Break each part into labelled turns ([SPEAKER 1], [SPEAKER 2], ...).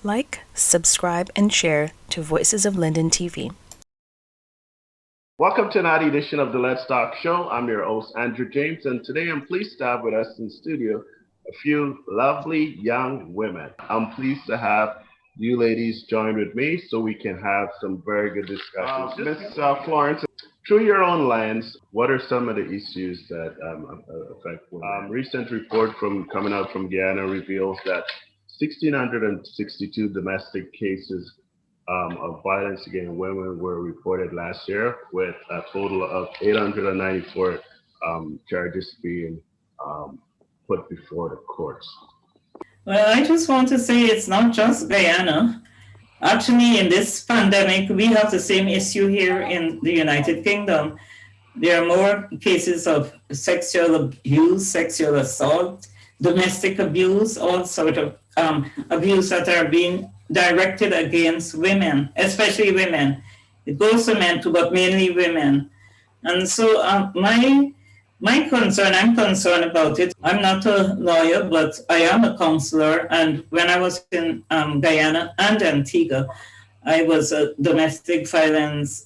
[SPEAKER 1] Like, subscribe, and share to Voices of Linden TV.
[SPEAKER 2] Welcome to another edition of the Let's Talk Show. I'm your host, Andrew James, and today I'm pleased to have with us in the studio a few lovely young women. I'm pleased to have you ladies join with me so we can have some very good discussions. Ms. Florence, through your own lens, what are some of the issues that affect women? Recent report coming out from Guyana reveals that 1,662 domestic cases of violence against women were reported last year, with a total of 894 charges being put before the courts.
[SPEAKER 3] Well, I just want to say it's not just Guyana. Actually, in this pandemic, we have the same issue here in the United Kingdom. There are more cases of sexual abuse, sexual assault, domestic abuse, all sort of abuse that are being directed against women, especially women. It goes to men too, but mainly women. And so my concern, I'm concerned about it. I'm not a lawyer, but I am a counselor. And when I was in Guyana and Antigua, I was a domestic violence,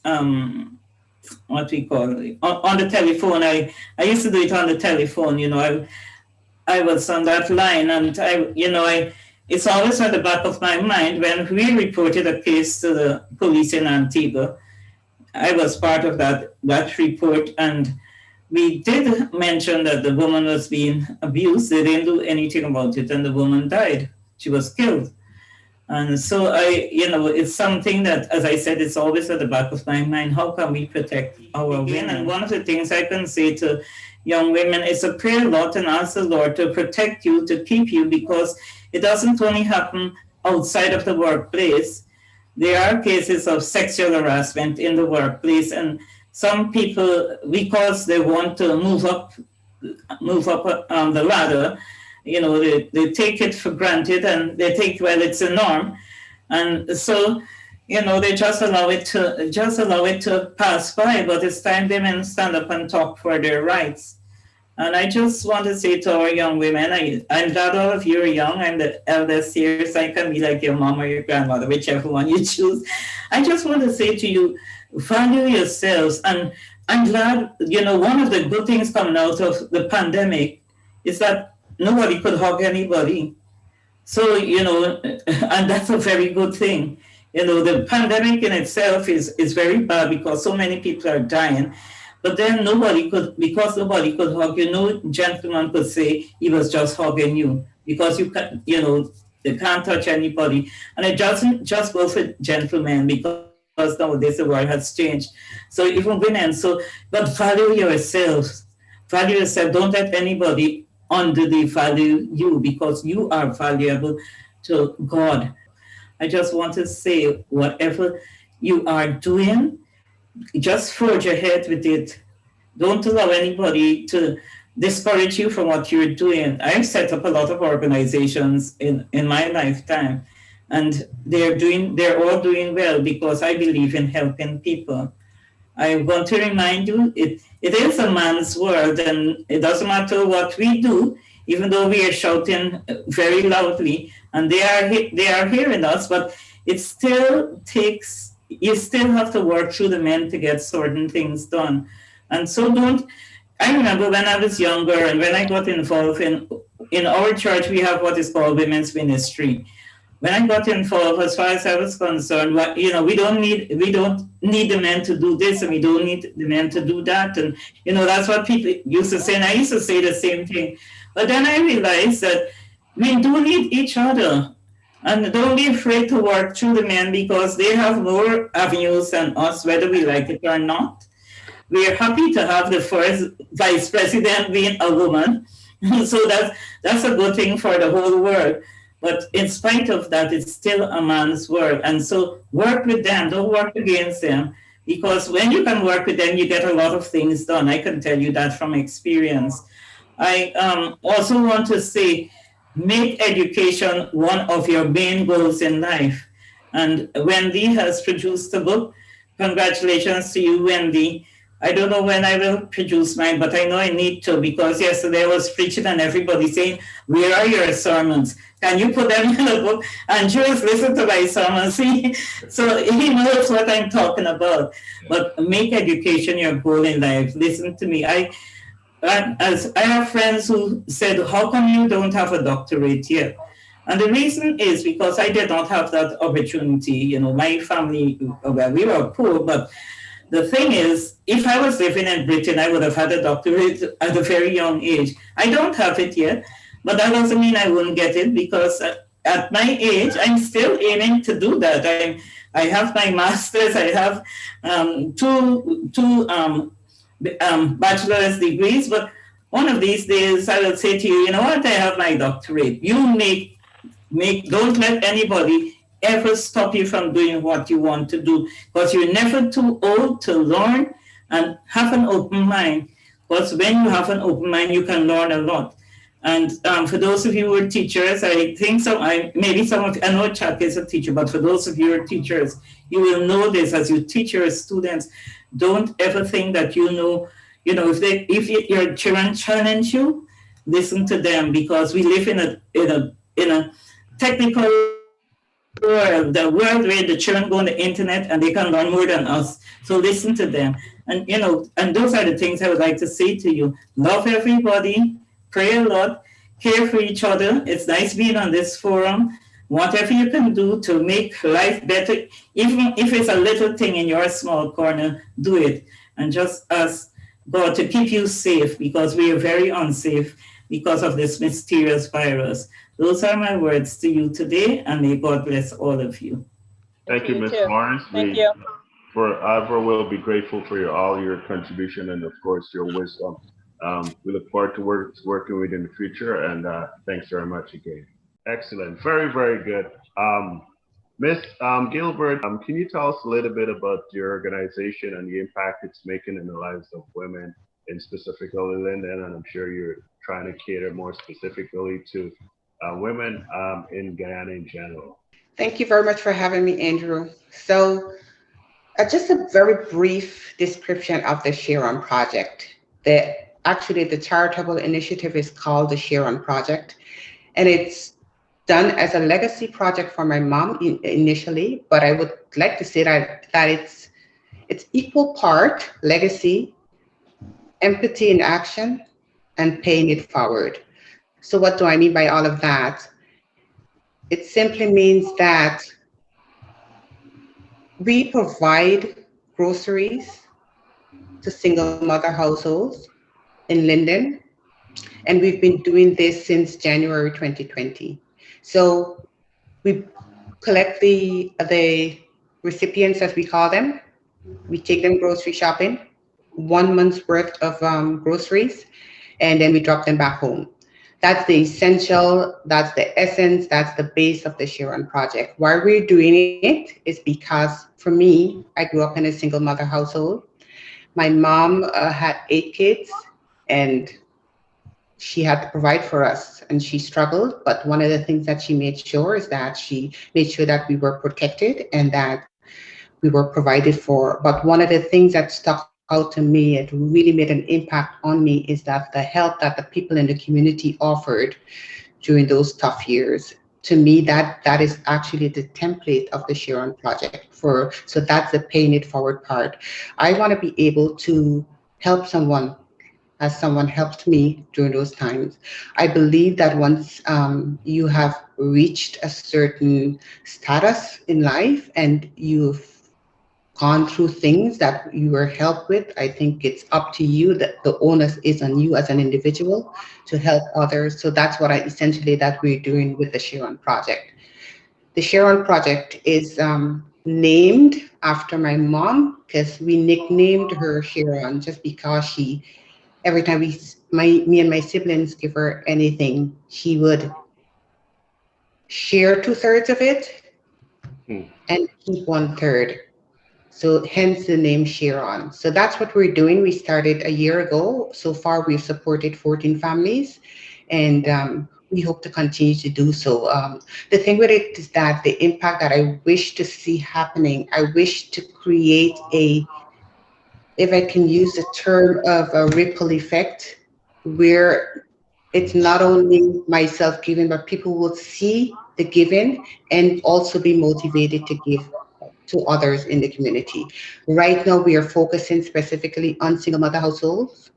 [SPEAKER 3] what we call it, on the telephone. I used to do it on the telephone, you know. I was on that line, and it's always at the back of my mind. When we reported a case to the police in Antigua, I was part of that report, and we did mention that the woman was being abused. They didn't do anything about it, and the woman died. She was killed. And so it's something that, as I said, it's always at the back of my mind. How can we protect our women? And one of the things I can say to young women is to pray a lot and ask the Lord to protect you, to keep you, because it doesn't only happen outside of the workplace. There are cases of sexual harassment in the workplace, and some people, because they want to move up the ladder, they take it for granted, and they think, well, it's a norm, and so they just allow it to pass by. But it's time women stand up and talk for their rights. And I just want to say to our young women, I'm glad all of you are young. I'm the eldest here, so I can be like your mom or your grandmother, whichever one you choose. I just want to say to you, value yourselves. And I'm glad, one of the good things coming out of the pandemic is that nobody could hug anybody. So, and that's a very good thing. The pandemic in itself is very bad because so many people are dying. But then because nobody could hug you, no gentleman could say he was just hugging you, because you can't touch anybody. And it doesn't just go for gentlemen, because nowadays the world has changed. So even women, but value yourselves. Value yourself. Don't let anybody undervalue you, because you are valuable to God. I just want to say, whatever you are doing, just forge ahead with it. Don't allow anybody to discourage you from what you're doing. I've set up a lot of organizations in my lifetime, and they're all doing well because I believe in helping people. I want to remind you, it is a man's world, and it doesn't matter what we do, even though we are shouting very loudly, and they are hearing us, but it still takes. You still have to work through the men to get certain things done. And so I remember when I was younger and when I got involved in our church, we have what is called women's ministry. When I got involved, as far as I was concerned, we don't need the men to do this, and we don't need the men to do that. And, that's what people used to say. And I used to say the same thing. But then I realized that we do need each other. And don't be afraid to work through the men, because they have more avenues than us, whether we like it or not. We are happy to have the first vice president being a woman. So that's a good thing for the whole world. But in spite of that, it's still a man's world. And so work with them, don't work against them, because when you can work with them, you get a lot of things done. I can tell you that from experience. I also want to say, make education one of your main goals in life. And Wendy has produced a book. Congratulations to you, Wendy. I don't know when I will produce mine, but I know I need to, because yesterday I was preaching and everybody saying, where are your sermons? Can you put them in a book? And Jules listened to my sermons. So he knows what I'm talking about. But make education your goal in life. Listen to me. As I have friends who said, how come you don't have a doctorate yet? And the reason is because I did not have that opportunity. You know, my family, well, we were poor, but the thing is, if I was living in Britain, I would have had a doctorate at a very young age. I don't have it yet, but that doesn't mean I wouldn't get it, because at my age, I'm still aiming to do that. I have my master's. I have two bachelor's degrees, but one of these days I will say to you, you know what? I have my doctorate. You don't let anybody ever stop you from doing what you want to do, because you're never too old to learn, and have an open mind, because when you have an open mind, you can learn a lot. And for those of you who are teachers, I think I know Chaka is a teacher, but for those of you who are teachers, you will know this as you teach your students. Don't ever think that if your children challenge you, listen to them, because we live in a technical world, the world where the children go on the internet and they can learn more than us. So listen to them. And those are the things I would like to say to you. Love everybody, pray a lot, care for each other. It's nice being on this forum. Whatever you can do to make life better, even if it's a little thing in your small corner, do it. And just ask God to keep you safe, because we are very unsafe because of this mysterious virus. Those are my words to you today, and may God bless all of you.
[SPEAKER 2] Thank you, Ms. Florence.
[SPEAKER 4] Thank you.
[SPEAKER 2] Forever will be grateful for all your contribution and, of course, your wisdom. We look forward to working with you in the future, and thanks very much again. Excellent. Very, very good. Ms. Gilbert, can you tell us a little bit about your organization and the impact it's making in the lives of women, in specifically Linden, and I'm sure you're trying to cater more specifically to women in Guyana in general.
[SPEAKER 4] Thank you very much for having me, Andrew. So just a very brief description of the Shellon Project. Actually, the charitable initiative is called the Shellon Project, and it's done as a legacy project for my mom initially, but I would like to say that it's equal part legacy, empathy in action, and paying it forward. So what do I mean by all of that? It simply means that we provide groceries to single mother households in Linden, and we've been doing this since January 2020. So we collect the recipients, as we call them. We take them grocery shopping, 1 month's worth of groceries, and then we drop them back home. That's the essential, that's the essence, that's the base of the Shellon Project. Why we're doing it is because, for me, I grew up in a single mother household. My mom had 8 kids, and she had to provide for us, and she struggled. But one of the things that she made sure is that she made sure that we were protected and that we were provided for. But one of the things that stuck out to me, it really made an impact on me, is that the help that the people in the community offered during those tough years. To me, that is actually the template of the Shellon Project. So that's the paying it forward part. I want to be able to help someone as someone helped me during those times. I believe that once you have reached a certain status in life and you've gone through things that you were helped with, I think it's up to you, that the onus is on you as an individual to help others. So that's what that we're doing with the Shellon Project. The Shellon Project is named after my mom, because we nicknamed her Shellon just because every time me and my siblings give her anything, she would share 2/3 of it and keep 1/3. So hence the name Shellon. So that's what we're doing. We started a year ago. So far, we've supported 14 families, and we hope to continue to do so. The thing with it is that the impact that I wish to see happening, I wish to create a if I can use the term of a ripple effect, where it's not only myself giving, but people will see the giving and also be motivated to give to others in the community. Right now, we are focusing specifically on single mother households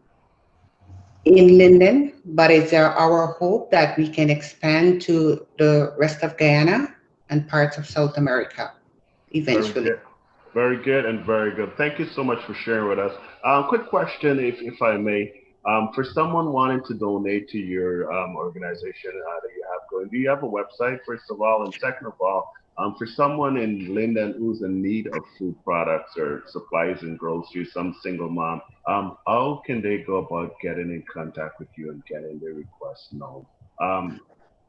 [SPEAKER 4] in Linden, but it's our hope that we can expand to the rest of Guyana and parts of South America
[SPEAKER 2] Very
[SPEAKER 4] eventually.
[SPEAKER 2] good. Very good and very good. Thank you so much for sharing with us. Quick question, if I may. For someone wanting to donate to your organization that you have going, do you have a website, first of all? And second of all, for someone in Linden who's in need of food products or supplies and groceries, some single mom, how can they go about getting in contact with you and getting their requests known?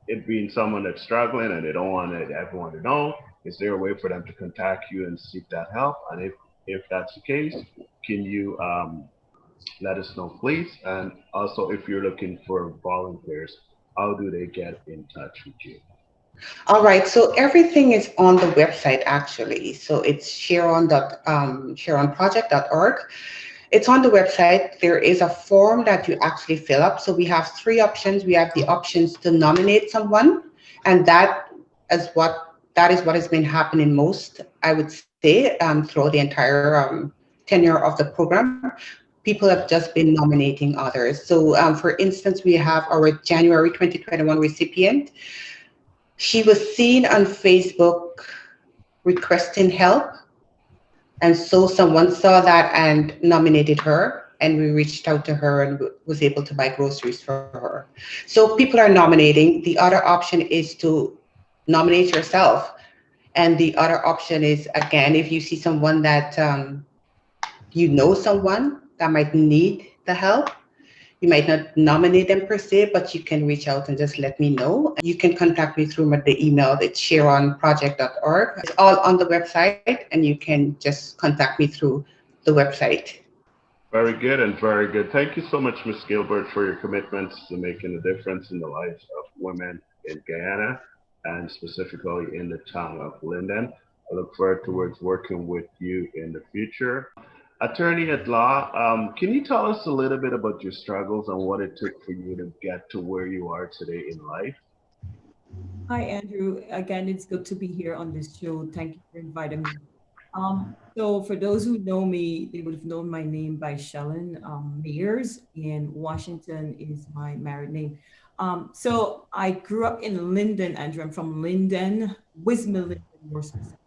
[SPEAKER 2] It being someone that's struggling and they don't want everyone to know, is there a way for them to contact you and seek that help? And if that's the case, can you let us know, please? And also, if you're looking for volunteers, how do they get in touch with you?
[SPEAKER 4] All right, so everything is on the website actually. So it's sharonproject.org. It's on the website. There is a form that you actually fill up. So we have three options. We have the options to nominate someone, and that is what has been happening most, I would say, throughout the entire tenure of the program. People have just been nominating others. So, for instance, we have our January 2021 recipient. She was seen on Facebook requesting help, and so someone saw that and nominated her, and we reached out to her and was able to buy groceries for her. So people are nominating. The other option is to nominate yourself. And the other option is, again, if you see someone that you know someone that might need the help, you might not nominate them per se, but you can reach out and just let me know. You can contact me through the email. It's sharonproject.org. It's all on the website, and you can just contact me through the website.
[SPEAKER 2] Very good and very good. Thank you so much, Ms. Gilbert, for your commitments to making a difference in the lives of women in Guyana and specifically in the town of Linden. I look forward towards working with you in the future. Attorney at law, can you tell us a little bit about your struggles and what it took for you to get to where you are today in life?
[SPEAKER 5] Hi, Andrew. Again, it's good to be here on this show. Thank you for inviting me. So for those who know me, they would have known my name by Shellon Mayers, and Washington is my married name. So I grew up in Linden, Andrew. I'm from Linden, Wisma Linden, more specifically.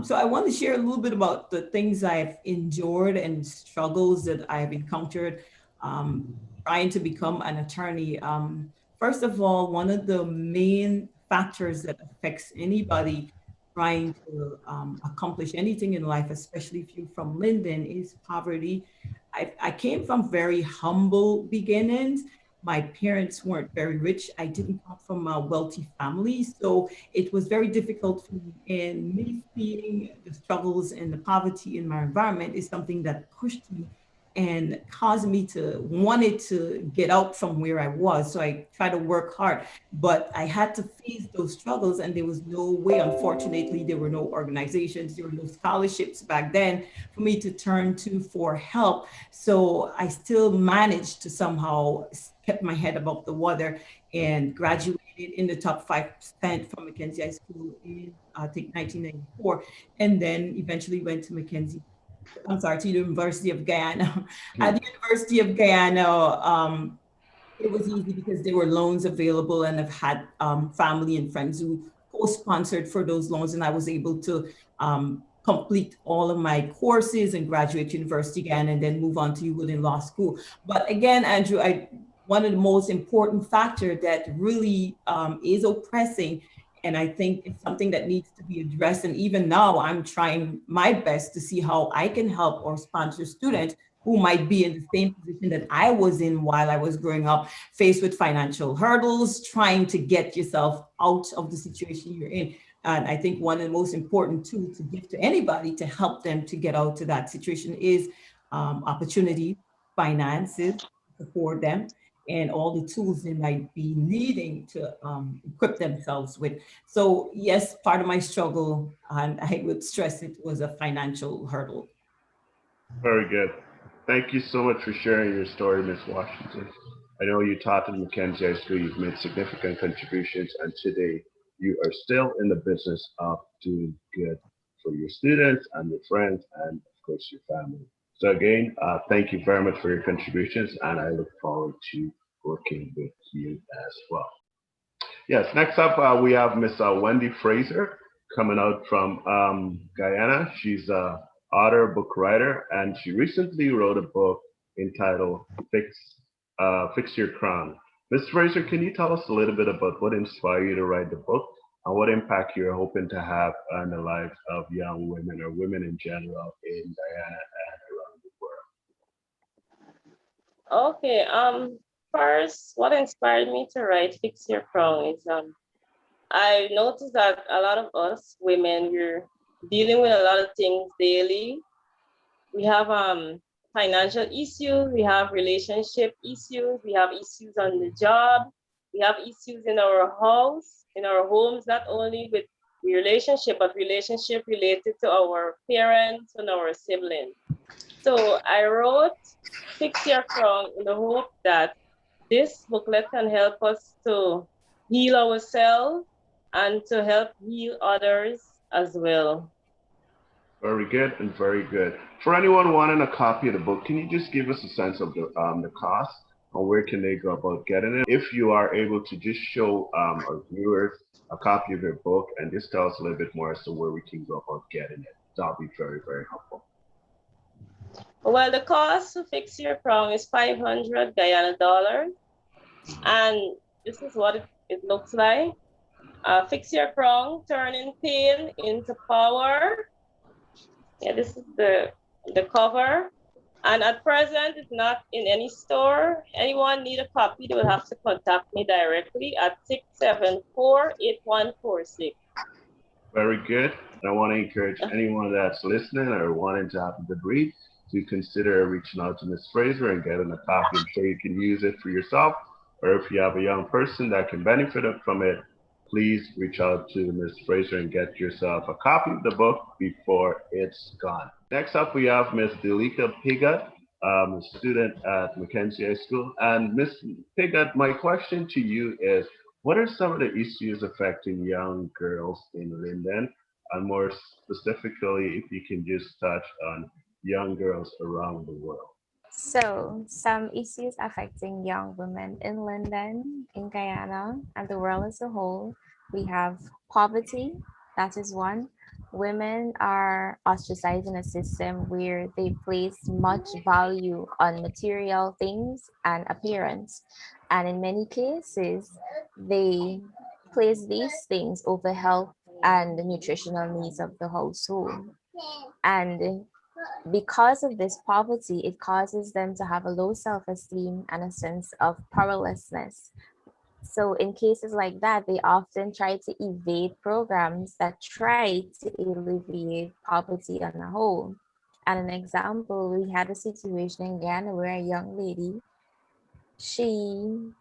[SPEAKER 5] So I want to share a little bit about the things I've endured and struggles that I've encountered trying to become an attorney. First of all, one of the main factors that affects anybody trying to accomplish anything in life, especially if you're from Linden, is poverty. I came from very humble beginnings. My parents weren't very rich. I didn't come from a wealthy family. So it was very difficult for me. And me seeing the struggles and the poverty in my environment is something that pushed me and caused me to wanted to get out from where I was. So I tried to work hard, but I had to face those struggles, and there was no way, unfortunately, there were no organizations, there were no scholarships back then for me to turn to for help. So I still managed to somehow keep my head above the water and graduated in the top 5% from Mackenzie High School in, I think, 1994, and then eventually went to to the University of Guyana. At the University of Guyana, it was easy because there were loans available, and I've had family and friends who co-sponsored for those loans, and I was able to complete all of my courses and graduate to University of Guyana and then move on to Woodland Law School. But again, Andrew, one of the most important factors that really is oppressing, and I think it's something that needs to be addressed. And even now, I'm trying my best to see how I can help or sponsor students who might be in the same position that I was in while I was growing up, faced with financial hurdles, trying to get yourself out of the situation you're in. And I think one of the most important tools to give to anybody to help them to get out of that situation is opportunity, finances, support them, and all the tools they might be needing to equip themselves with. So yes, part of my struggle, and I would stress it, was a financial hurdle.
[SPEAKER 2] Very good. Thank you so much for sharing your story, Ms. Washington. I know you taught at Mackenzie High School, you've made significant contributions, and today you are still in the business of doing good for your students and your friends and, of course, your family. So again, thank you very much for your contributions, and I look forward to working with you as well. Yes, next up we have Miss Wendy Fraser coming out from Guyana. She's a author, book writer, and she recently wrote a book entitled Fix Your Crown. Miss Fraser, can you tell us a little bit about what inspired you to write the book and what impact you're hoping to have on the lives of young women or women in general in Guyana and around the world?
[SPEAKER 6] Okay. First, what inspired me to write Fix Your Crown is I noticed that a lot of us women, we're dealing with a lot of things daily. We have financial issues, we have relationship issues, we have issues on the job, we have issues in our house, in our homes, not only with relationship, but relationship related to our parents and our siblings. So I wrote Fix Your Crown in the hope that this booklet can help us to heal ourselves and to help heal others as well.
[SPEAKER 2] Very good and very good. For anyone wanting a copy of the book, can you just give us a sense of the cost or where can they go about getting it? If you are able to just show our viewers a copy of your book and just tell us a little bit more as to where we can go about getting it, that'll be very, very helpful.
[SPEAKER 6] Well, the cost to Fix Your Crown is 500 Guyana dollars. And this is what it looks like. Fix Your Crown, turning pain into power. Yeah, this is the cover. And at present, it's not in any store. Anyone need a copy, they will have to contact me directly at 674-8146.
[SPEAKER 2] Very good. And I want to encourage anyone that's listening or wanting to have a good read to consider reaching out to Ms. Fraser and getting a copy. I'm sure you can use it for yourself, or if you have a young person that can benefit from it, please reach out to Ms. Fraser and get yourself a copy of the book before it's gone. Next up, we have Ms. Delica Piggot, a student at Mackenzie High School. And Ms. Piggot, my question to you is, what are some of the issues affecting young girls in Linden? And more specifically, if you can just touch on young girls around the world.
[SPEAKER 7] So, some issues affecting young women in Linden, in Guyana, and the world as a whole. We have poverty, that is one. Women are ostracized in a system where they place much value on material things and appearance. And in many cases, they place these things over health and the nutritional needs of the household. And because of this poverty, it causes them to have a low self-esteem and a sense of powerlessness. So in cases like that, they often try to evade programs that try to alleviate poverty on a whole. And an example, we had a situation in Ghana where a young lady, she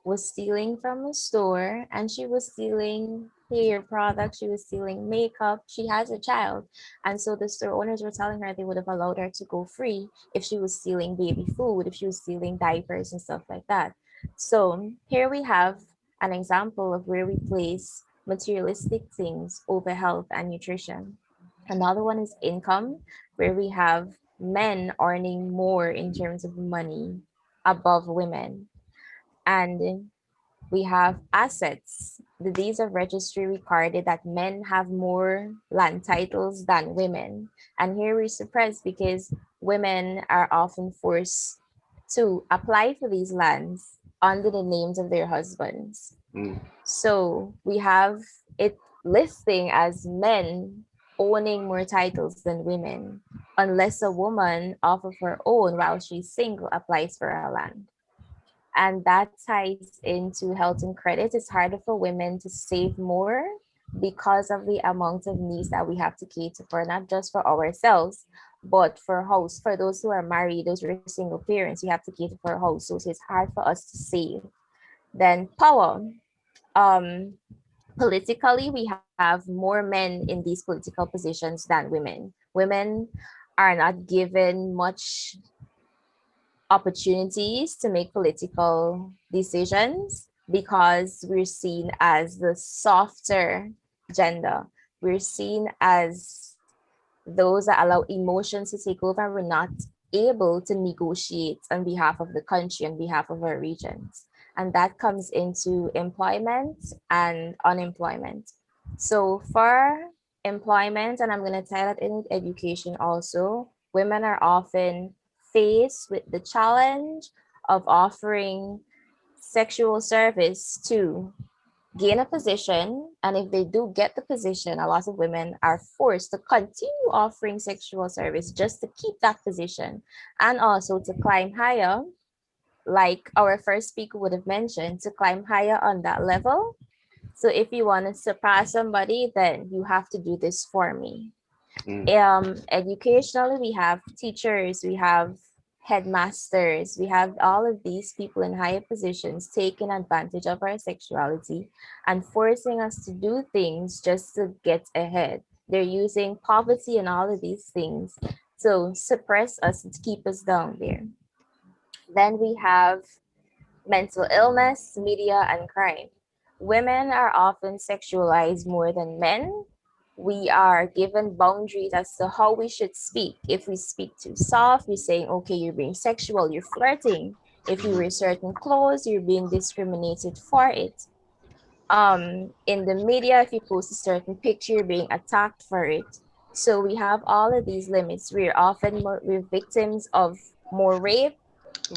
[SPEAKER 7] was stealing from a store and she was stealing hair products, she was stealing makeup. She has a child. And so the store owners were telling her they would have allowed her to go free if she was stealing baby food, if she was stealing diapers and stuff like that. So here we have an example of where we place materialistic things over health and nutrition. Another one is income, where we have men earning more in terms of money above women. And we have assets. The deeds of registry recorded that men have more land titles than women. And here we're surprised because women are often forced to apply for these lands under the names of their husbands. So we have it listing as men owning more titles than women, unless a woman off of her own while she's single applies for a land. And that ties into health and credit. It's harder for women to save more because of the amount of needs that we have to cater for, not just for ourselves, but for those who are married, those who are single parents, we have to cater for a house. So it's hard for us to save. Then power. Politically, we have more men in these political positions than women. Women are not given much opportunities to make political decisions because we're seen as the softer gender. We're seen as those that allow emotions to take over. We're not able to negotiate on behalf of the country, on behalf of our regions. And that comes into employment and unemployment. So for employment, and I'm going to tie that in with education also, women are often faced with the challenge of offering sexual service to gain a position. And if they do get the position, a lot of women are forced to continue offering sexual service just to keep that position and also to climb higher, like our first speaker would have mentioned, to climb higher on that level. So if you want to surpass somebody, then you have to do this for me. Educationally, we have teachers, we have headmasters, we have all of these people in higher positions taking advantage of our sexuality and forcing us to do things just to get ahead. They're using poverty and all of these things to suppress us and to keep us down there. Then we have mental illness, media, and crime. Women are often sexualized more than men. We are given boundaries as to how we should speak. If we speak too soft, we're saying, okay, you're being sexual, you're flirting. If you wear certain clothes, you're being discriminated for it. In the media, if you post a certain picture, you're being attacked for it. So we have all of these limits. We're victims of more rape,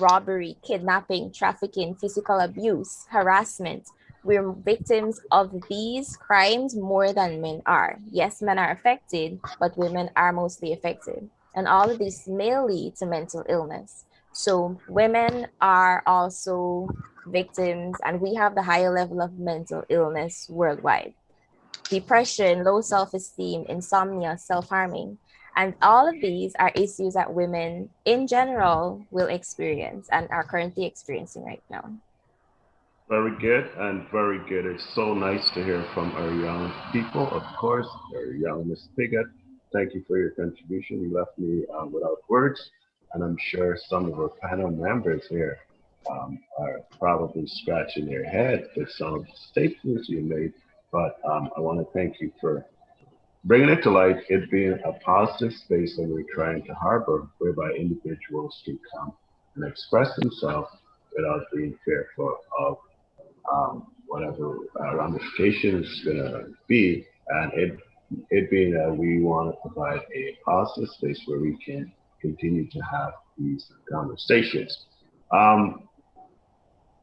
[SPEAKER 7] robbery, kidnapping, trafficking, physical abuse, harassment. We're victims of these crimes more than men are. Yes, men are affected, but women are mostly affected. And all of these may lead to mental illness. So women are also victims, and we have the higher level of mental illness worldwide. Depression, low self-esteem, insomnia, self-harming. And all of these are issues that women in general will experience and are currently experiencing right now.
[SPEAKER 2] Very good and very good. It's so nice to hear from our young people, of course, our young Miss Piggot. Thank you for your contribution. You left me without words, and I'm sure some of our panel members here are probably scratching their head with some of the statements you made. But I want to thank you for bringing it to light, it being a positive space that we're trying to harbor, whereby individuals can come and express themselves without being fearful of whatever ramifications is going to be. And it being that we want to provide a positive space where we can continue to have these conversations.
[SPEAKER 8] I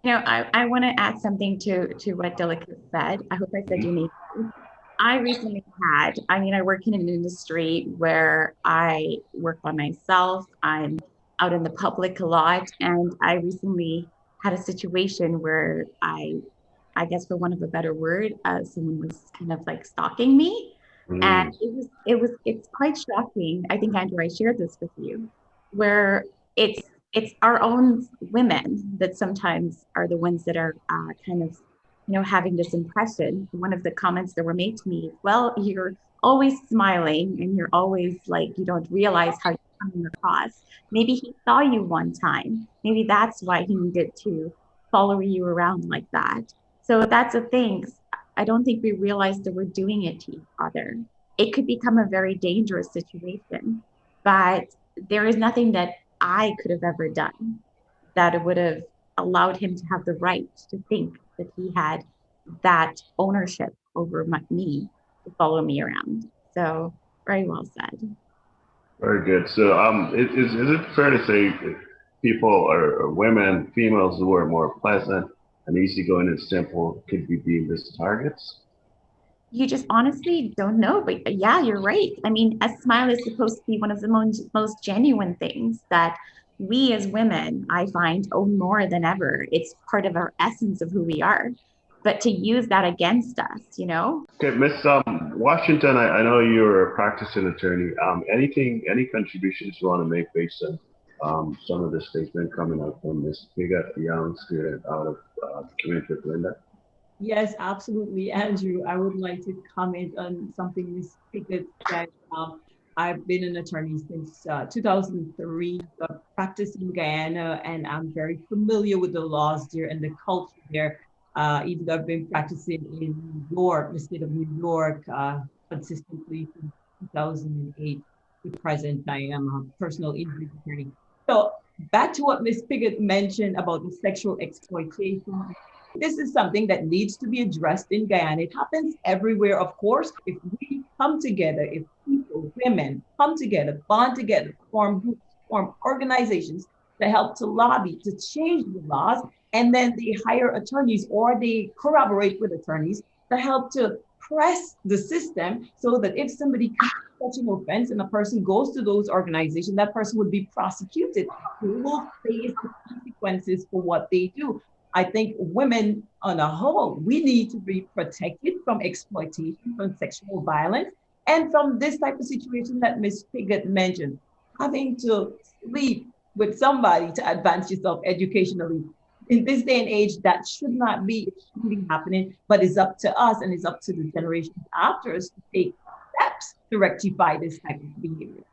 [SPEAKER 8] want to add something to what Delica said. I hope I said your name. I recently I work in an industry where I work by myself. I'm out in the public a lot. And I recently had a situation where I guess for want of a better word, someone was kind of like stalking me. And it's quite shocking. I think, Andrew, I shared this with you, where it's our own women that sometimes are the ones that are kind of having this impression. One of the comments that were made to me, well, you're always smiling and you're always like, you don't realize how you're coming across. Maybe he saw you one time. Maybe that's why he needed to follow you around like that. So that's the thing. I don't think we realize that we're doing it to each other. It could become a very dangerous situation, but there is nothing that I could have ever done that would have allowed him to have the right to think that he had that ownership over me to follow me around. So very well said.
[SPEAKER 2] Very good. So is it fair to say people or women, females who are more pleasant and easygoing and simple could be deemed as targets?
[SPEAKER 8] You just honestly don't know, but yeah, you're right. I mean, a smile is supposed to be one of the most genuine things that we as women, I find, own more than ever. It's part of our essence of who we are. But to use that against us,
[SPEAKER 2] Okay, Miss Washington, I know you're a practicing attorney. Any contributions you want to make based on some of the statement coming out from Miss Piggot, a young student out of the community of Linden?
[SPEAKER 5] Yes, absolutely, Andrew. I would like to comment on something Ms. Piggot said. I've been an attorney since 2003, practiced in Guyana, and I'm very familiar with the laws there and the culture there. Even though I've been practicing in New York, the state of New York, consistently since 2008 to present. I am a personal injury attorney. So back to what Ms. Piggot mentioned about the sexual exploitation. This is something that needs to be addressed in Guyana. It happens everywhere, of course. If we come together, if people, women come together, bond together, form groups, form organizations to help to lobby, to change the laws, and then they hire attorneys or they corroborate with attorneys to help to press the system so that if somebody commits such an offense and a person goes to those organizations, that person would be prosecuted. They will face the consequences for what they do. I think women on a whole, we need to be protected from exploitation, from sexual violence, and from this type of situation that Ms. Piggot mentioned, having to sleep with somebody to advance yourself educationally. In this day and age, that should not be happening, but it's up to us and it's up to the generations after us to take steps to rectify this type of behavior.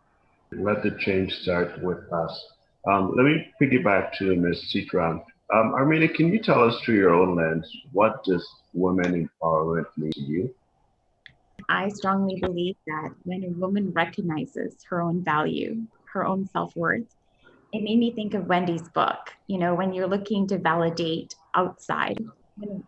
[SPEAKER 2] Let the change start with us. Let me piggyback to Ms. Seetram. Armina, can you tell us through your own lens, what does women empowerment mean to you?
[SPEAKER 8] I strongly believe that when a woman recognizes her own value, her own self-worth, it made me think of Wendy's book. You know, when you're looking to validate outside,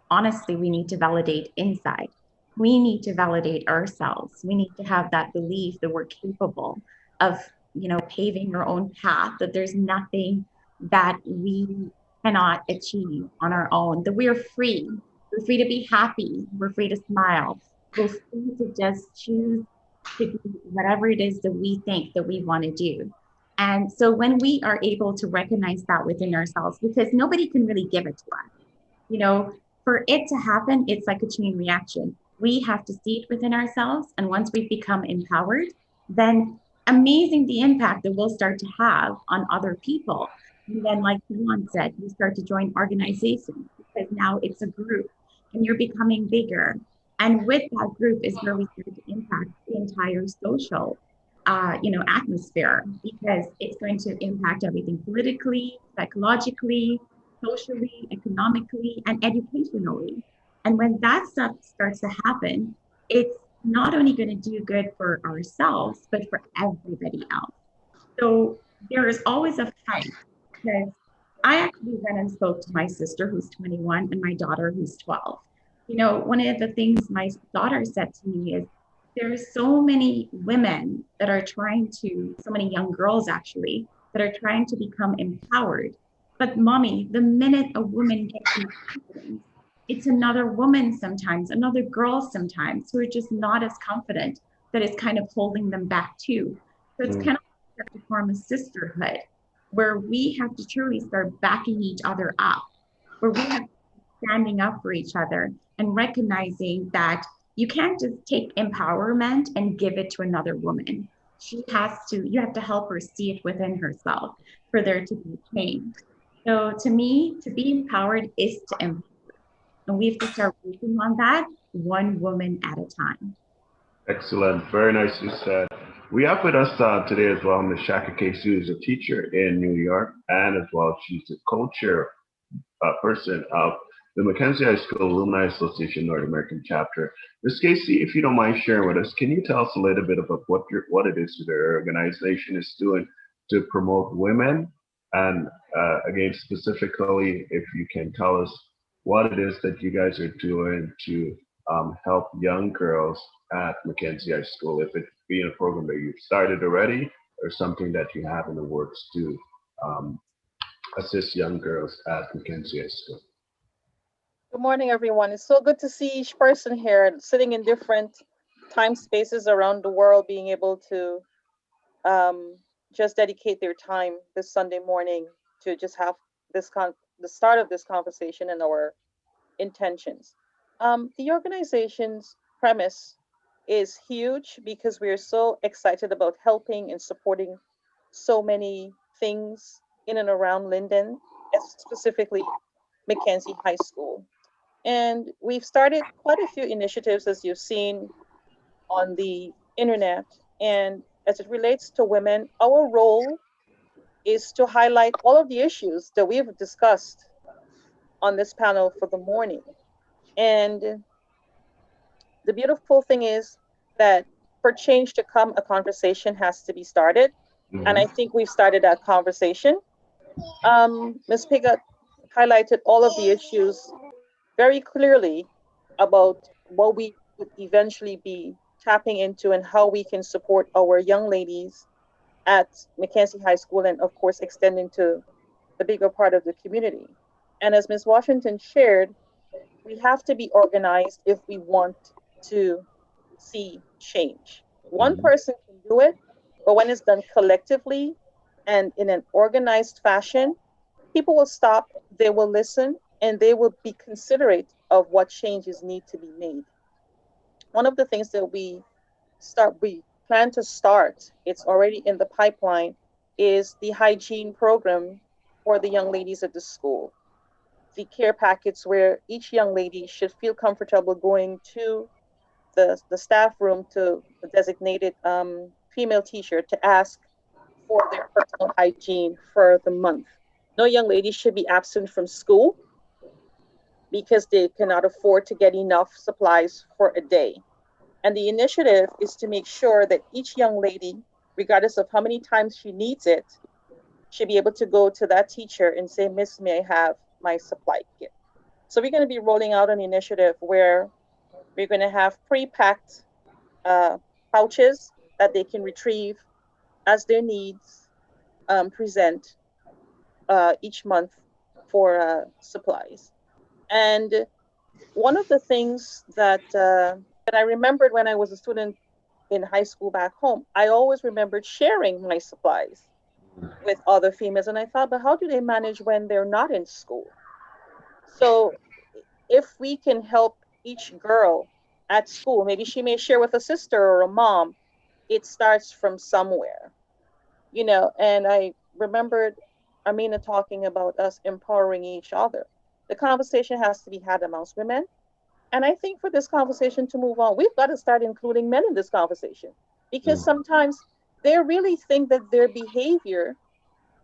[SPEAKER 8] honestly, we need to validate inside. We need to validate ourselves. We need to have that belief that we're capable of, you know, paving our own path, that there's nothing that we cannot achieve on our own, that we're free. We're free to be happy. We're free to smile. We're free to just choose to do whatever it is that we think that we want to do. And so when we are able to recognize that within ourselves, because nobody can really give it to us, you know, for it to happen, it's like a chain reaction. We have to see it within ourselves. And once we become empowered, then amazing the impact that we'll start to have on other people. And then, like Juan said, you start to join organizations because now it's a group and you're becoming bigger. And with that group is where we start to impact the entire social atmosphere, because it's going to impact everything politically, psychologically, socially, economically, and educationally. And when that stuff starts to happen, it's not only going to do good for ourselves, but for everybody else. So there is always a fight, because I actually went and spoke to my sister who's 21 and my daughter who's 12. You know, one of the things my daughter said to me is, there are so many women that are trying to, so many young girls actually, that are trying to become empowered. But mommy, the minute a woman gets confidence, it's another woman sometimes, another girl sometimes, who are just not as confident, that is kind of holding them back too. So it's kind of to form a sisterhood where we have to truly start backing each other up, where we have to be standing up for each other and recognizing that you can't just take empowerment and give it to another woman. You have to help her see it within herself for there to be change. So to me, to be empowered is to empower. And we have to start working on that one woman at a time.
[SPEAKER 2] Excellent. Very nicely said. We have with us today as well Ms. Chaka, who is a teacher in New York, and as well she's the co-chair person of the Mackenzie High School Alumni Association North American Chapter. Ms. Casey, if you don't mind sharing with us, can you tell us a little bit about what it is that your organization is doing to promote women? And again, specifically, if you can tell us what it is that you guys are doing to help young girls at Mackenzie High School, if it being a program that you've started already or something that you have in the works to assist young girls at Mackenzie High School.
[SPEAKER 9] Good morning, everyone. It's so good to see each person here sitting in different time spaces around the world, being able to just dedicate their time this Sunday morning to just have this the start of this conversation and our intentions. The organization's premise is huge because we are so excited about helping and supporting so many things in and around Linden, specifically Mackenzie High School. And we've started quite a few initiatives, as you've seen on the internet. And as it relates to women, our role is to highlight all of the issues that we've discussed on this panel for the morning. And the beautiful thing is that for change to come, a conversation has to be started. And I think we've started that conversation. Ms. Piggot highlighted all of the issues very clearly about what we would eventually be tapping into and how we can support our young ladies at Mackenzie High School, and of course extending to the bigger part of the community. And as Ms. Washington shared, we have to be organized if we want to see change. One person can do it, but when it's done collectively and in an organized fashion, people will stop, they will listen, and they will be considerate of what changes need to be made. One of the things that we plan to start, it's already in the pipeline, is the hygiene program for the young ladies at the school. The care packets where each young lady should feel comfortable going to the staff room, to the designated female teacher, to ask for their personal hygiene for the month. No young lady should be absent from school because they cannot afford to get enough supplies for a day. And the initiative is to make sure that each young lady, regardless of how many times she needs it, should be able to go to that teacher and say, "Miss, may I have my supply kit?" So we're going to be rolling out an initiative where we're going to have pre-packed pouches that they can retrieve as their needs present each month for supplies. And one of the things that I remembered when I was a student in high school back home, I always remembered sharing my supplies with other females. And I thought, but how do they manage when they're not in school? So if we can help each girl at school, maybe she may share with a sister or a mom, it starts from somewhere, and I remembered Armina talking about us empowering each other. The conversation has to be had amongst women. And I think for this conversation to move on, we've got to start including men in this conversation, because sometimes they really think that their behavior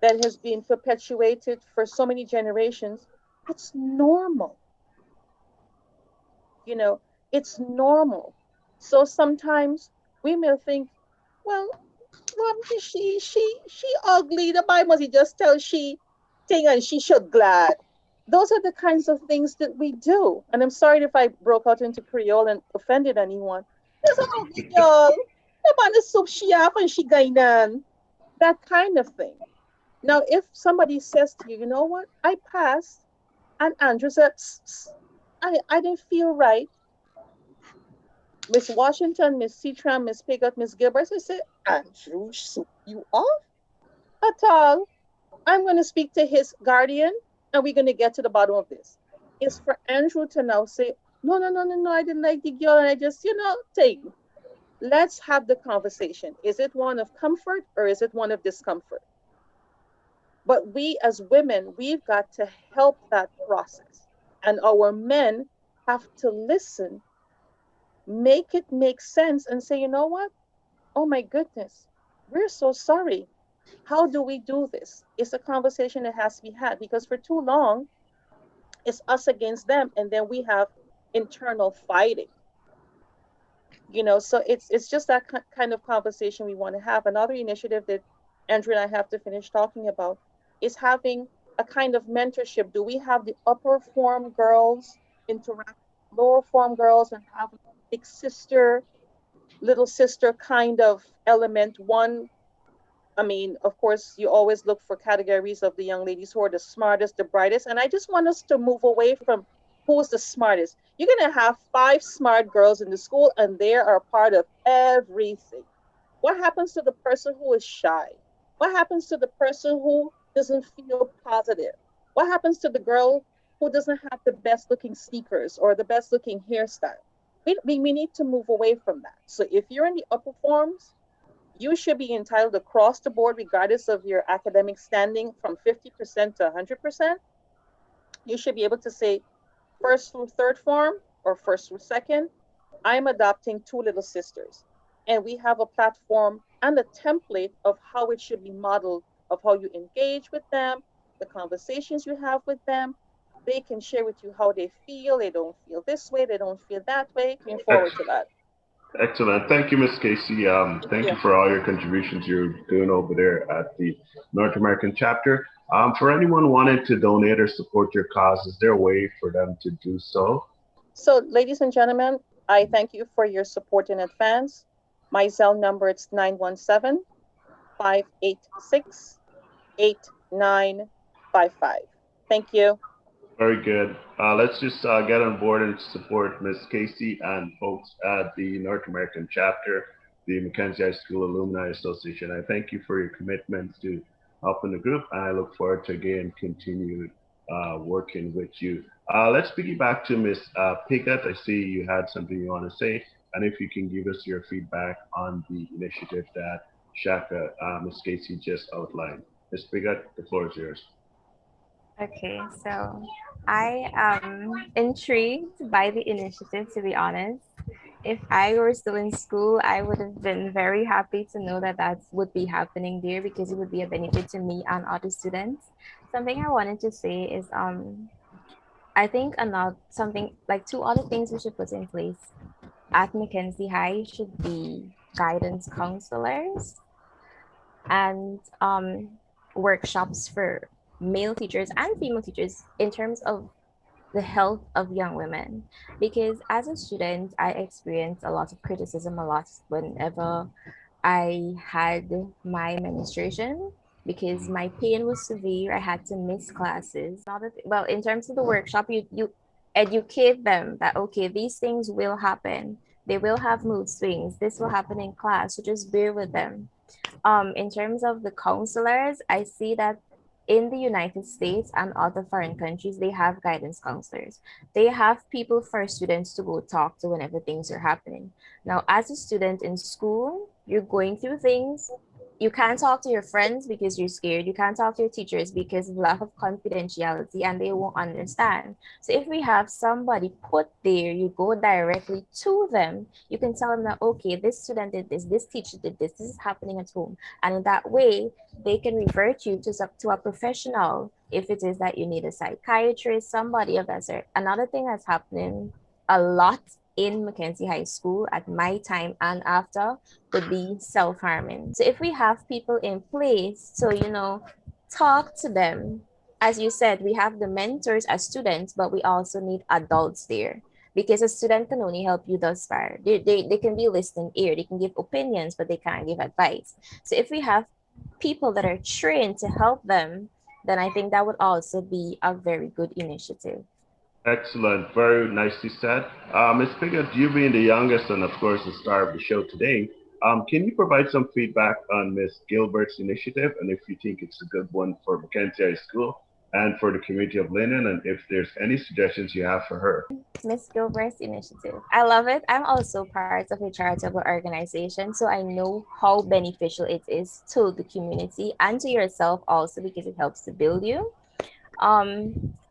[SPEAKER 9] that has been perpetuated for so many generations, it's normal. It's normal. So sometimes we may think, well, she ugly. The Bible must just tell she thing and she should glad. Those are the kinds of things that we do. And I'm sorry if I broke out into Creole and offended anyone. There's an ugly girl. The man is soup she up and she gainan. That kind of thing. Now, if somebody says to you, you know what, I passed, and Andrew said, psst, psst, I didn't feel right. Miss Washington, Miss Seetram, Miss Piggot, Miss Gilbert, I said, Andrew, soup you off? At all. I'm going to speak to his guardian, and we're going to get to the bottom of this. It's for Andrew to now say, no, I didn't like the girl, and I just, take. Let's have the conversation. Is it one of comfort or is it one of discomfort? But we as women, we've got to help that process. And our men have to listen, make it make sense, and say, you know what? Oh my goodness, we're so sorry. How do we do this? It's a conversation that has to be had, because for too long, it's us against them, and then we have internal fighting. So it's just that kind of conversation we want to have. Another initiative that Andrew and I have to finish talking about is having a kind of mentorship. Do we have the upper form girls interact with lower form girls and have a big sister, little sister kind of element? Of course, you always look for categories of the young ladies who are the smartest, the brightest. And I just want us to move away from who's the smartest. You're going to have 5 smart girls in the school, and they are part of everything. What happens to the person who is shy? What happens to the person who doesn't feel positive? What happens to the girl who doesn't have the best looking sneakers or the best looking hairstyle? We need to move away from that. So if you're in the upper forms, you should be entitled across the board, regardless of your academic standing, from 50% to 100%. You should be able to say, first through third form or first through second, I'm adopting 2 little sisters. And we have a platform and a template of how it should be modeled, of how you engage with them, the conversations you have with them. They can share with you how they feel. They don't feel this way. They don't feel that way. Looking forward to that.
[SPEAKER 2] Excellent. Thank you, Ms. Casey. Thank you for all your contributions you're doing over there at the North American chapter. For anyone wanting to donate or support your cause, is there a way for them to do so?
[SPEAKER 9] So, ladies and gentlemen, I thank you for your support in advance. My Zelle number is 917-586-8955. Thank you.
[SPEAKER 2] Very good. Let's just get on board and support Ms. Casey and folks at the North American chapter, the Mackenzie High School Alumni Association. I thank you for your commitment to helping the group, and I look forward to again continued working with you. Let's piggyback to Ms. Piggot. I see you had something you want to say, and if you can give us your feedback on the initiative that Chaka, Ms. Casey just outlined. Ms. Piggot, the floor is yours.
[SPEAKER 7] Okay, so I am intrigued by the initiative, to be honest. If I were still in school, I would have been very happy to know that that would be happening there because it would be a benefit to me and other students. Something I wanted to say is I think another something like two other things we should put in place at Mackenzie High should be guidance counselors and workshops for male teachers and female teachers in terms of the health of young women. Because as a student, I experienced a lot of criticism a lot whenever I had my menstruation because my pain was severe. I had to miss classes. Well, in terms of the workshop, you educate them that, okay, these things will happen. They will have mood swings. This will happen in class. So just bear with them. In terms of the counselors, I see that in the United States and other foreign countries, they have guidance counselors. They have people for students to go talk to whenever things are happening. Now, as a student in school, you're going through things. You can't talk to your friends because you're scared. You can't talk to your teachers because of lack of confidentiality and they won't understand. So if we have somebody put there, you go directly to them. You can tell them that, okay, this student did this teacher did this is happening at home. And in that way, they can revert you to a professional if it is that you need a psychiatrist, somebody of that sort. Another thing that's happening a lot in Mackenzie High School at my time and after would be self-harming. So if we have people in place, so, talk to them. As you said, we have the mentors as students, but we also need adults there because a student can only help you thus far. They can be listening ear, they can give opinions, but they can't give advice. So if we have people that are trained to help them, then I think that would also be a very good initiative.
[SPEAKER 2] Excellent. Very nicely said. Ms. Piggot, you being the youngest and, of course, the star of the show today, can you provide some feedback on Ms. Gilbert's initiative and if you think it's a good one for Mackenzie High School and for the community of Linden, and if there's any suggestions you have for her?
[SPEAKER 7] Ms. Gilbert's initiative. I love it. I'm also part of a charitable organization, so I know how beneficial it is to the community and to yourself also because it helps to build you.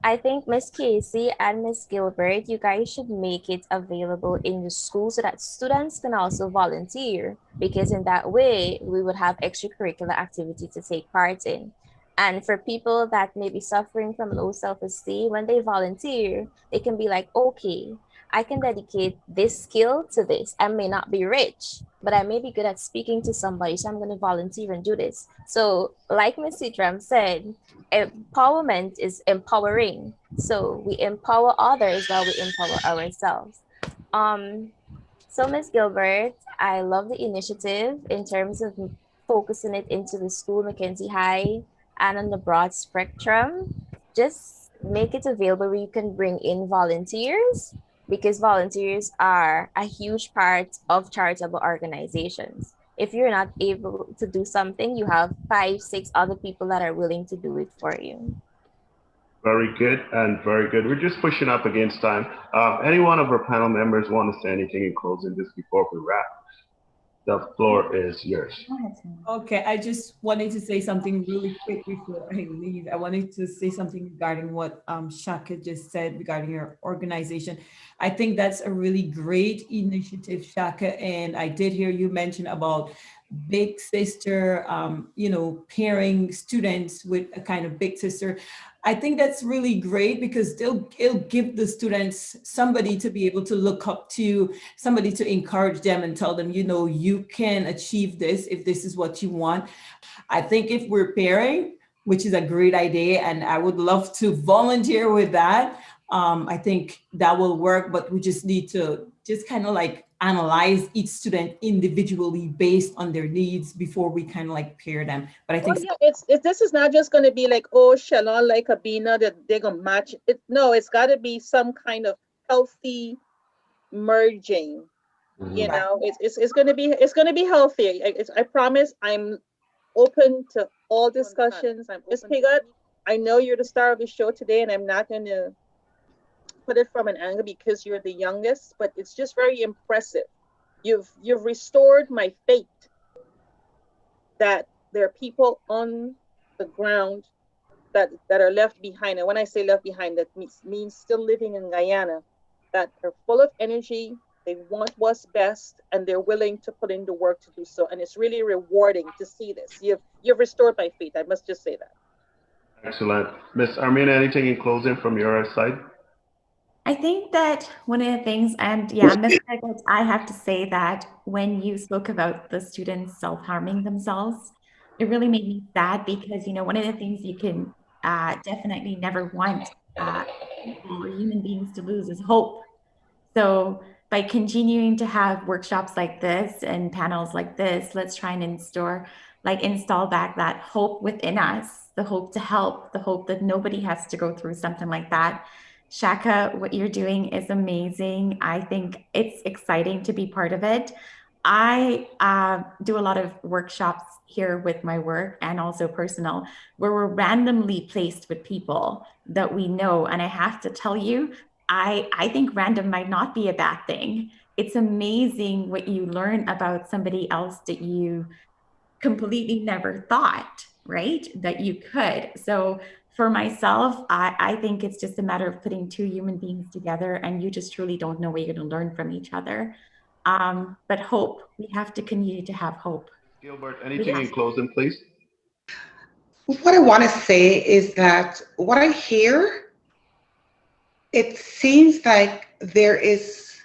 [SPEAKER 7] I think Miss Casey and Miss Gilbert, you guys should make it available in the school so that students can also volunteer, because in that way we would have extracurricular activity to take part in. And for people that may be suffering from low self-esteem, when they volunteer, they can be like, okay, I can dedicate this skill to this. I may not be rich, but I may be good at speaking to somebody, so I'm going to volunteer and do this. So like Ms. Seetram said, empowerment is empowering. So we empower others while we empower ourselves. So Ms. Gilbert, I love the initiative in terms of focusing it into the school, Mackenzie High, and on the broad spectrum. Just make it available where you can bring in volunteers, because volunteers are a huge part of charitable organizations. If you're not able to do something, you have 5, 6 other people that are willing to do it for you.
[SPEAKER 2] Very good and very good. We're just pushing up against time. Any one of our panel members want to say anything in closing just before we wrap? The floor is yours.
[SPEAKER 5] Okay, I just wanted to say something really quick before I leave. I wanted to say something regarding what Chaka just said regarding your organization. I think that's a really great initiative, Chaka, and I did hear you mention about big sister, pairing students with a kind of big sister. I think that's really great because it'll give the students somebody to be able to look up to, somebody to encourage them and tell them, you can achieve this if this is what you want. I think if we're pairing, which is a great idea, and I would love to volunteer with that, I think that will work, but we just need to just kind of like analyze each student individually based on their needs before we kind of like pair them. But I think
[SPEAKER 9] this is not just going to be like, oh, Shellon like Abina, that they're going to match it. No, it's got to be some kind of healthy merging. It's going to be healthy. I promise. I'm open to all discussions. Ms. Piggot, I know you're the star of the show today, and I'm not going to put it from an angle because you're the youngest, but it's just very impressive. You've restored my faith that there are people on the ground that are left behind. And when I say left behind, that means still living in Guyana, that are full of energy, they want what's best, and they're willing to put in the work to do so. And it's really rewarding to see this. You've restored my faith. I must just say that.
[SPEAKER 2] Excellent. Ms. Armina, anything in closing from your side?
[SPEAKER 8] I think that one of the things, and yeah, Ms. Piggot, I have to say that when you spoke about the students self-harming themselves, it really made me sad because, one of the things you can definitely never want people or human beings to lose is hope. So by continuing to have workshops like this and panels like this, let's try and install back that hope within us, the hope to help, the hope that nobody has to go through something like that. Chaka, what you're doing is amazing. I think it's exciting to be part of it. I do a lot of workshops here with my work and also personal, where we're randomly placed with people that we know. And I have to tell you, I think random might not be a bad thing. It's amazing what you learn about somebody else that you completely never thought, right, that you could. So for myself, I think it's just a matter of putting two human beings together, and you just truly don't know what you're going to learn from each other. But hope, we have to continue to have hope.
[SPEAKER 2] Gilbert, anything in closing, please?
[SPEAKER 4] What I want to say is that what I hear, it seems like there is,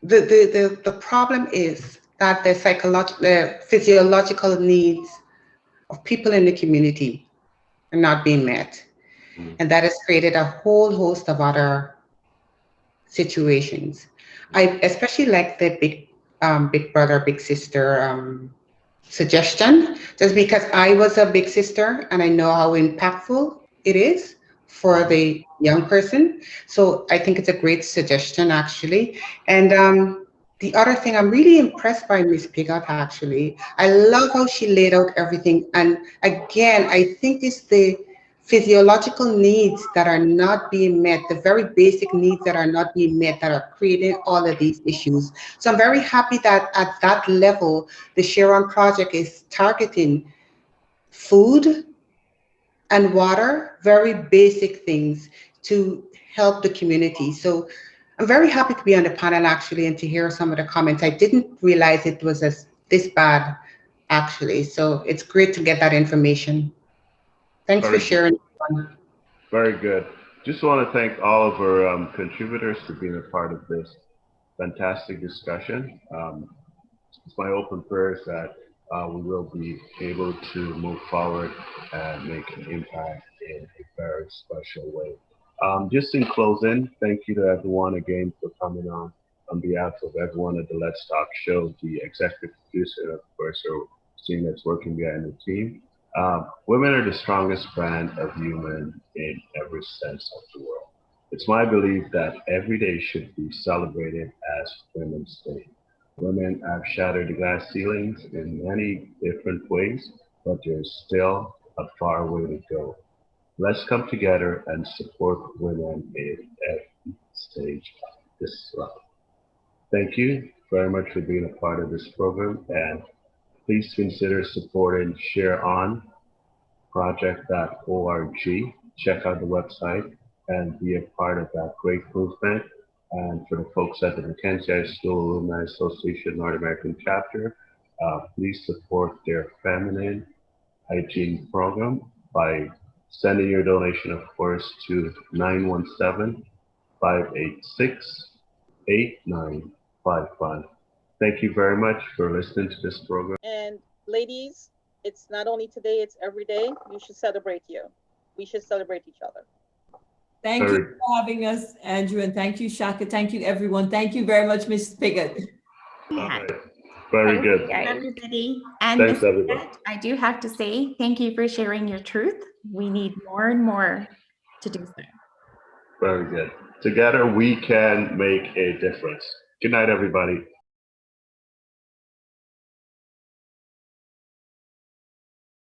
[SPEAKER 4] the problem is that the physiological needs of people in the community are not being met. And that has created a whole host of other situations. I especially like the big brother, big sister suggestion, just because I was a big sister and I know how impactful it is for the young person. So I think it's a great suggestion, actually. And the other thing, I'm really impressed by Ms. Piggot, actually. I love how she laid out everything. And again, I think it's the physiological needs that are not being met, the very basic needs that are not being met, that are creating all of these issues. So I'm very happy that at that level, the Shellon Project is targeting food and water, very basic things to help the community. So I'm very happy to be on the panel, actually, and to hear some of the comments. I didn't realize it was this bad, actually. So it's great to get that information. Thanks for sharing.
[SPEAKER 2] Very good. Just want to thank all of our contributors for being a part of this fantastic discussion. It's my open prayers that we will be able to move forward and make an impact in a very special way. Just in closing, thank you to everyone again for coming on behalf of everyone at the Let's Talk Show, the executive producer, and of course, our team that's working behind the team. Women are the strongest brand of human in every sense of the word. It's my belief that every day should be celebrated as Women's Day. Women have shattered the glass ceilings in many different ways, but there's still a far way to go. Let's come together and support women in every stage of this life. Thank you very much for being a part of this program, and please consider supporting ShareOn project.org. Check out the website and be a part of that great movement. And for the folks at the Mackenzie High School Alumni Association North American Chapter, please support their feminine hygiene program by sending your donation, of course, to 917-586-8955. Thank you very much for listening to this program.
[SPEAKER 9] And ladies, it's not only today, it's every day. You should celebrate you. We should celebrate each other.
[SPEAKER 5] Thank you for having us, Andrew, and thank you, Chaka. Thank you, everyone. Thank you very much, Ms. Piggot.
[SPEAKER 2] All right. Very good.
[SPEAKER 8] Everybody. And
[SPEAKER 2] Thanks, everybody.
[SPEAKER 8] I do have to say thank you for sharing your truth. We need more and more to do so.
[SPEAKER 2] Very good. Together we can make a difference. Good night, everybody.